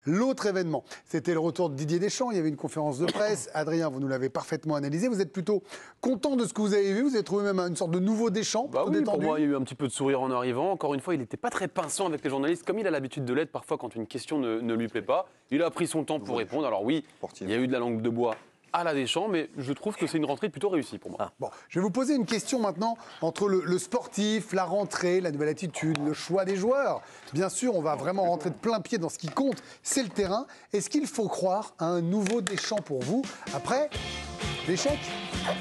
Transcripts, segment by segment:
L'autre événement, c'était le retour de Didier Deschamps. Il y avait une conférence de presse. Adrien, vous nous l'avez parfaitement analysé. Vous êtes plutôt content de ce que vous avez vu. Vous avez trouvé même une sorte de nouveau Deschamps, plutôt oui, détendu. pour moi, il y a eu un petit peu de sourire en arrivant. Encore une fois, il n'était pas très pinçant avec les journalistes, comme il a l'habitude de l'être parfois quand une question ne lui plaît pas. Il a pris son temps pour répondre. Alors oui, il y a eu de la langue de bois à la Deschamps, mais je trouve que c'est une rentrée plutôt réussie pour moi. Bon, je vais vous poser une question maintenant entre le sportif, la rentrée, la nouvelle attitude, le choix des joueurs. Bien sûr, on va vraiment rentrer de plein pied dans ce qui compte, c'est le terrain. Est-ce qu'il faut croire à un nouveau Deschamps pour vous après l'échec,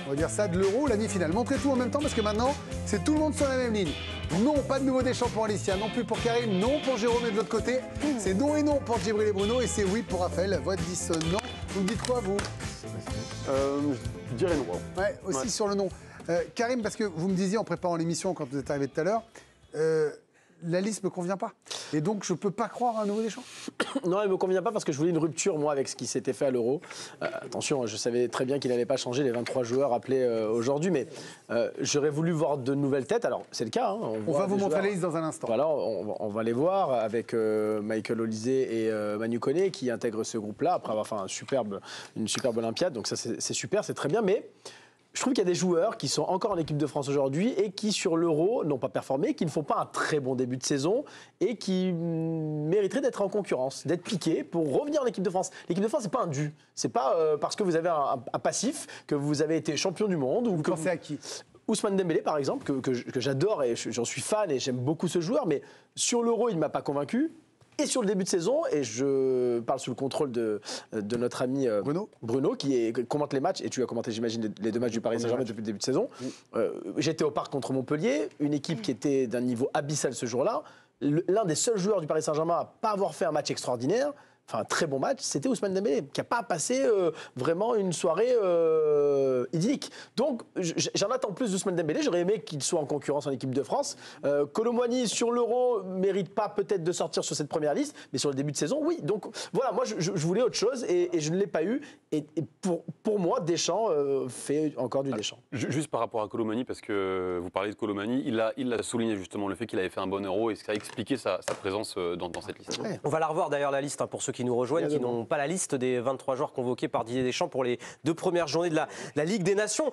on va dire ça, de l'Euro, la demi-finale? Montrez tout en même temps parce que maintenant, c'est tout le monde sur la même ligne. Non, pas de nouveau Deschamps pour Alicia, non plus pour Karim, non pour Jérôme et de l'autre côté. C'est non et non pour Djibril et Bruno et c'est oui pour Raphaël. La voix dissonante. Vous me dites quoi, vous? Je dirais non. Ouais, aussi sur le nom. Karim, parce que vous me disiez en préparant l'émission quand vous êtes arrivé tout à l'heure, la liste ne me convient pas. Et donc, je ne peux pas croire à un nouveau Deschamps. Non, elle ne me convient pas parce que je voulais une rupture, moi, avec ce qui s'était fait à l'Euro. Attention, je savais très bien qu'il n'allait pas changer les 23 joueurs appelés aujourd'hui, mais j'aurais voulu voir de nouvelles têtes. Alors, c'est le cas. Hein, on va vous montrer les listes dans un instant. Voilà, on va les voir avec Michael Olise et Manu Koné qui intègrent ce groupe-là après avoir fait une superbe Olympiade. Donc ça, c'est super, c'est très bien, mais... Je trouve qu'il y a des joueurs qui sont encore en équipe de France aujourd'hui et qui, sur l'Euro, n'ont pas performé, qui ne font pas un très bon début de saison et qui mériteraient d'être en concurrence, d'être piqués pour revenir en équipe de France. L'équipe de France, c'est pas un dû. C'est pas parce que vous avez un passif que vous avez été champion du monde. Vous pensez à qui? Ousmane Dembélé, par exemple, que j'adore et j'en suis fan et j'aime beaucoup ce joueur, mais sur l'Euro, il ne m'a pas convaincu. Et sur le début de saison, et je parle sous le contrôle de notre ami Bruno qui commente les matchs, et tu as commenté, j'imagine, les deux matchs du Paris Saint-Germain depuis le début de saison. Oui. J'étais au Parc contre Montpellier, une équipe qui était d'un niveau abyssal ce jour-là. L'un des seuls joueurs du Paris Saint-Germain à ne pas avoir fait un match extraordinaire, enfin un très bon match, c'était Ousmane Dembélé, qui n'a pas passé vraiment une soirée idyllique. Donc j'en attends plus d'Ousmane Dembélé, j'aurais aimé qu'il soit en concurrence en équipe de France. Kolo Muani sur l'Euro ne mérite pas peut-être de sortir sur cette première liste, mais sur le début de saison, oui. Donc voilà, moi je voulais autre chose et je ne l'ai pas eu. Et pour moi, Deschamps fait encore du Deschamps. Juste par rapport à Kolo Muani, parce que vous parlez de Kolo Muani, il a souligné justement le fait qu'il avait fait un bon Euro et ça a expliqué sa présence dans cette liste. Ouais. On va la revoir d'ailleurs la liste pour ceux qui nous rejoignent, qui n'ont pas la liste des 23 joueurs convoqués par Didier Deschamps pour les 2 premières journées de la Ligue des Nations.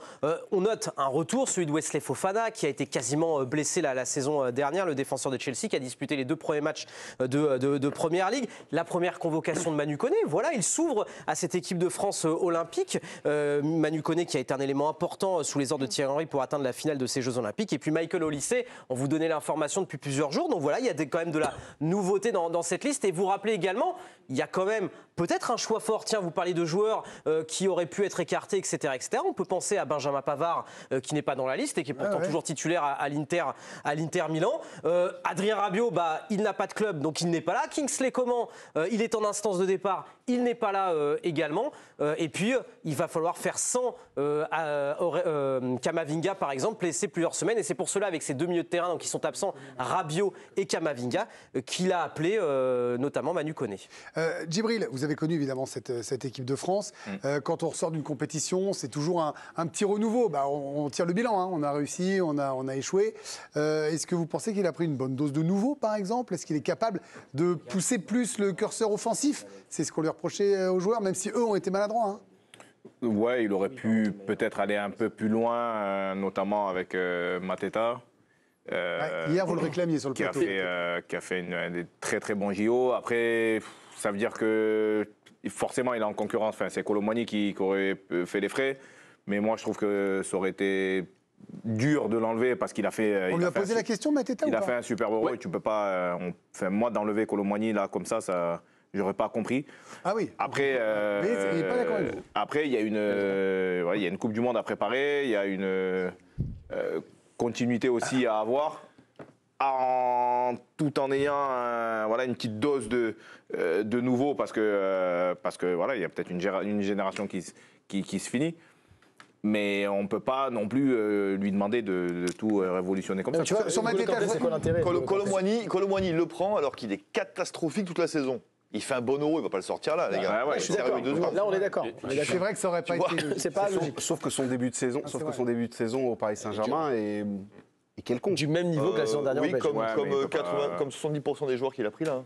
On note un retour, celui de Wesley Fofana, qui a été quasiment blessé la saison dernière, le défenseur de Chelsea, qui a disputé les 2 premiers matchs de Première Ligue. La première convocation de Manu Koné, voilà, il s'ouvre à cette équipe de France olympique. Manu Koné qui a été un élément important sous les ordres de Thierry Henry pour atteindre la finale de ces Jeux olympiques. Et puis Michael Olise, on vous donnait l'information depuis plusieurs jours. Donc voilà, il y a quand même de la nouveauté dans cette liste. Et vous rappelez également, il y a quand même peut-être un choix fort. Tiens, vous parlez de joueurs qui auraient pu être écartés, etc., etc. On peut penser à Benjamin Pavard, qui n'est pas dans la liste et qui est pourtant toujours titulaire à l'Inter Milan. Adrien Rabiot, il n'a pas de club, donc il n'est pas là. Kingsley Coman, il est en instance de départ, il n'est pas là également. Et puis, il va falloir faire sans Camavinga, par exemple, blessé plusieurs semaines. Et c'est pour cela, avec ces 2 milieux de terrain donc, qui sont absents, Rabiot et Camavinga, qu'il a appelé notamment Manu Koné. Djibril, vous avez connu évidemment cette équipe de France. Quand on ressort d'une compétition, c'est toujours un petit renouveau. On tire le bilan, hein. On a réussi, on a échoué. Est-ce que vous pensez qu'il a pris une bonne dose de nouveau, par exemple? Est-ce qu'il est capable de pousser plus le curseur offensif? C'est ce qu'on lui reprochait aux joueurs, même si eux ont été maladroits. Hein. Ouais, il aurait pu peut-être aller un peu plus loin, notamment avec Mateta. Hier, vous le réclamiez sur le plateau. Qui a fait des très très bons JO. Après, ça veut dire que forcément il est en concurrence. Enfin, c'est Kolo Muani qui aurait fait les frais. Mais moi, je trouve que ça aurait été dur de l'enlever parce qu'il a fait. On lui a posé la question, Mateta, ou pas? Il a fait un super Euro et tu peux pas. Moi, d'enlever Kolo Muani là comme ça. J'aurais pas compris. Ah oui. Après, mais il n'est pas d'accord avec vous. Après, il y a une Coupe du Monde à préparer. Il y a une continuité aussi à avoir, tout en ayant une petite dose de nouveau parce que voilà, il y a peut-être une génération qui se finit. Mais on ne peut pas non plus lui demander de tout révolutionner comme ça. Tu vois, sur Mateta, c'est quoi l'intérêt? Kolo Muani, il le prend alors qu'il est catastrophique toute la saison. Il fait un bon Euro, il ne va pas le sortir là, les gars. Je suis d'accord. Là, on est d'accord. C'est vrai que ça n'aurait pas été. C'est pas logique. Sauf que son début de saison, au Paris Saint-Germain est quelconque. Du même niveau que la saison dernière. Oui, comme 70% des joueurs qu'il a pris là.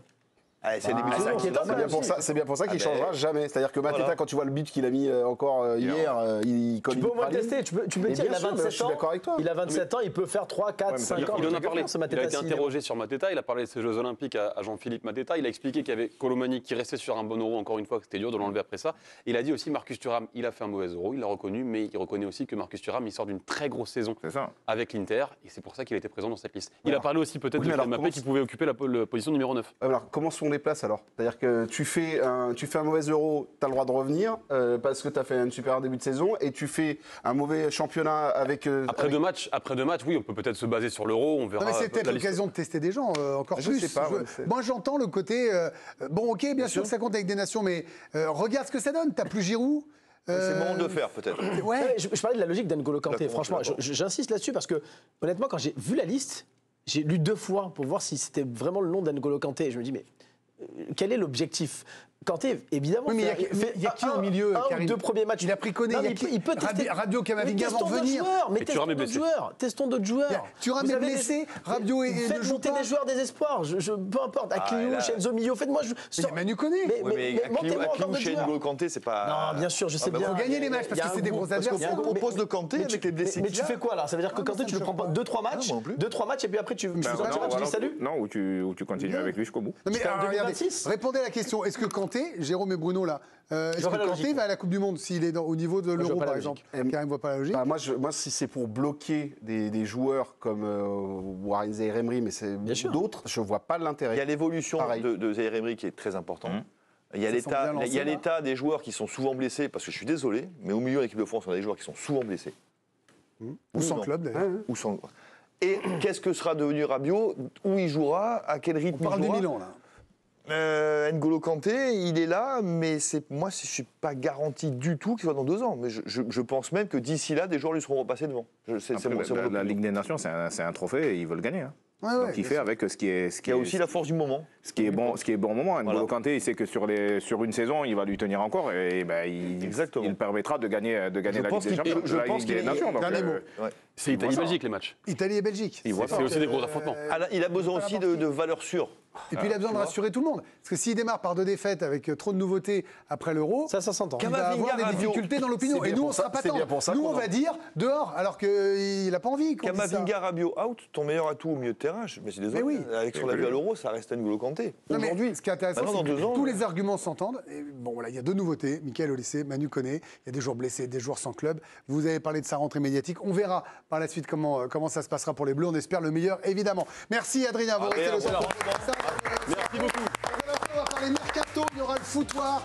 C'est le début de c'est saison. inquiétant, C'est bien pour ça, c'est bien pour ça qu'il changera jamais. C'est-à-dire que Mateta, Voilà. quand tu vois le but qu'il a mis encore hier, il colle Tu peux au moins le tester, tu peux Mais dire, il bien a sûr, mais je 27 suis ans. d'accord avec toi. Il a 27 ans, il peut faire 3, 4, mais 5 ans. Il en a peut parlé. faire, ce Il a Mateta, été s'il est- interrogé sur Mateta. Il a parlé de ses Jeux Olympiques à Jean-Philippe Mateta. Il a expliqué qu'il y avait Colomani qui restait sur un bon euro, encore une fois, que c'était dur de l'enlever après ça. Il a dit aussi Marcus Thuram, il a fait un mauvais euro, il l'a reconnu, mais il reconnaît aussi que Marcus Thuram, il sort d'une très grosse saison C'est ça. avec l'Inter, et c'est pour ça qu'il était présent dans cette liste. Il a parlé aussi peut-être Oui, de mais alors, Mbappé comment qui pouvait occuper la position numéro 9. Alors, comment se font les places alors? C'est-à-dire que tu fais un mauvais euro, tu as le droit de revenir parce que tu as fait un super début de saison et tu fais un mauvais championnat avec. Après deux matchs, oui, on peut peut-être se baser sur l'euro, on verra. Non, mais c'est peut-être la liste. l'occasion de tester des gens encore Je plus. sais pas, ouais, c'est- Moi, j'entends le côté. Bon, ok, bien sûr, ça compte avec des nations, mais regarde ce que ça donne. T'as plus Giroud. C'est le moment de le faire, peut-être. Ouais. Ouais, je parlais de la logique d'N'Golo Kanté. D'accord, Franchement, d'accord. j'insiste là-dessus parce que, honnêtement, quand j'ai vu la liste, j'ai lu 2 fois pour voir si c'était vraiment le nom d'N'Golo Kanté. Et je me dis, mais quel est l'objectif? Kanté, évidemment, Oui, mais il y a qui au milieu, un ou Karim 2 premiers matchs. Il a pris Koné, Non, il y a mais qui il peut tester. Rabiot, Camavinga Mais vont testons d'autres venir. joueurs, mais Et Thuram testons est d'autres blessé. joueurs. Testons d'autres joueurs. Thuram Vous est avez blessé, Rabiot ne Faites joue monter pas. des joueurs des espoirs. Peu importe. Akliou, là- Chenzo Millo, faites-moi. Il y a Manu Koné. Oui, mais montez-moi encore d'autres chez joueurs. N'Golo Kanté, c'est pas. Non, bien sûr, je sais bah, bien. faut gagner les matchs parce Il y a que c'est un des gros- gros parce que- adversaires. On propose de Kanté Mais avec tu- les blessés. mais tu fais quoi là? Ça veut dire que Kanté, tu le prends pas 2-3 matchs, moi non plus. 2-3 matchs et puis après tu fais un Ben, match, tu dis salut? Non, ou tu continues avec lui jusqu'au bout. Non, mais Jusqu'en alors, regardez, 2026. répondez à la question. Est-ce que Kanté, Jérôme et Bruno là, est-ce vois que pas la Kanté logique, va à la Coupe du Monde s'il est au niveau de je l'Euro vois pas par la exemple? logique. Karim ne voit pas la logique. Bah, moi, si c'est pour bloquer des joueurs comme Warren Zaïre-Emery, mais c'est Bien sûr. d'autres, je vois pas Il y l'intérêt. a l'évolution Pareil. de Zaïre Emery qui est très importante. Il y a Ça semble bien lancé, il y a là. l'état des joueurs qui sont souvent blessés, parce que je suis désolé, mais au milieu de l'équipe de France, on a des joueurs qui sont souvent blessés. Ou sans non. club d'ailleurs. Ou sans... Et qu'est-ce que sera devenu Rabiot? Où il jouera? À quel rythme On parle il du jouera? Milan là. N'Golo Kanté, il est là, mais moi, je ne suis pas garanti du tout qu'il soit dans 2 ans. Mais je pense même que d'ici là, des joueurs lui seront repassés devant. C'est Après, mon la opinion. Ligue des Nations, c'est un trophée et ils veulent gagner. Hein. Ouais, ouais, Donc il bien fait sûr. avec ce qui est. Il y a aussi la force du moment. Ce qui est bon au moment. N'Golo Voilà. Kanté, il sait que sur une saison, il va lui tenir encore et ben, Exactement. il permettra de gagner la Ligue pense des qu'il- Champions, je la pense Ligue qu'il des est- Nations. Donc, Dernier mot. Ouais. C'est Italie-Belgique les matchs. Italie et Belgique. C'est aussi des gros affrontements. Il a besoin aussi de valeurs sûres. Et puis il a besoin de rassurer tout le monde. Parce que s'il démarre par 2 défaites avec trop de nouveautés après l'Euro, Ça s'entend. il va avoir des Rabiot. difficultés dans l'opinion. C'est Et bien nous, on pour sera ça- pas c'est bien tendre. pour ça Nous, qu'on on va dire dehors, alors qu'il n'a pas envie qu'on dise ça. Kamavinga, Rabiot out, ton meilleur atout au milieu de terrain. Mais c'est désolé. Mais oui. Avec ce qu'on a vu à l'Euro, ça reste N'Golo Kanté. Non, mais Aujourd'hui, ce qui est intéressant, Maintenant, c'est dans que 2 ans, tous les arguments s'entendent. Et bon, voilà, il y a 2 nouveautés. Michael Olise, Manu Koné. Il y a des joueurs blessés, des joueurs sans club. Vous avez parlé de sa rentrée médiatique. On verra par la suite comment ça se passera pour les Bleus. On espère le meilleur, évidemment. Merci, Adrien. Vous restez le soir. Merci beaucoup. On va parler mercato. Il y aura le foutoir.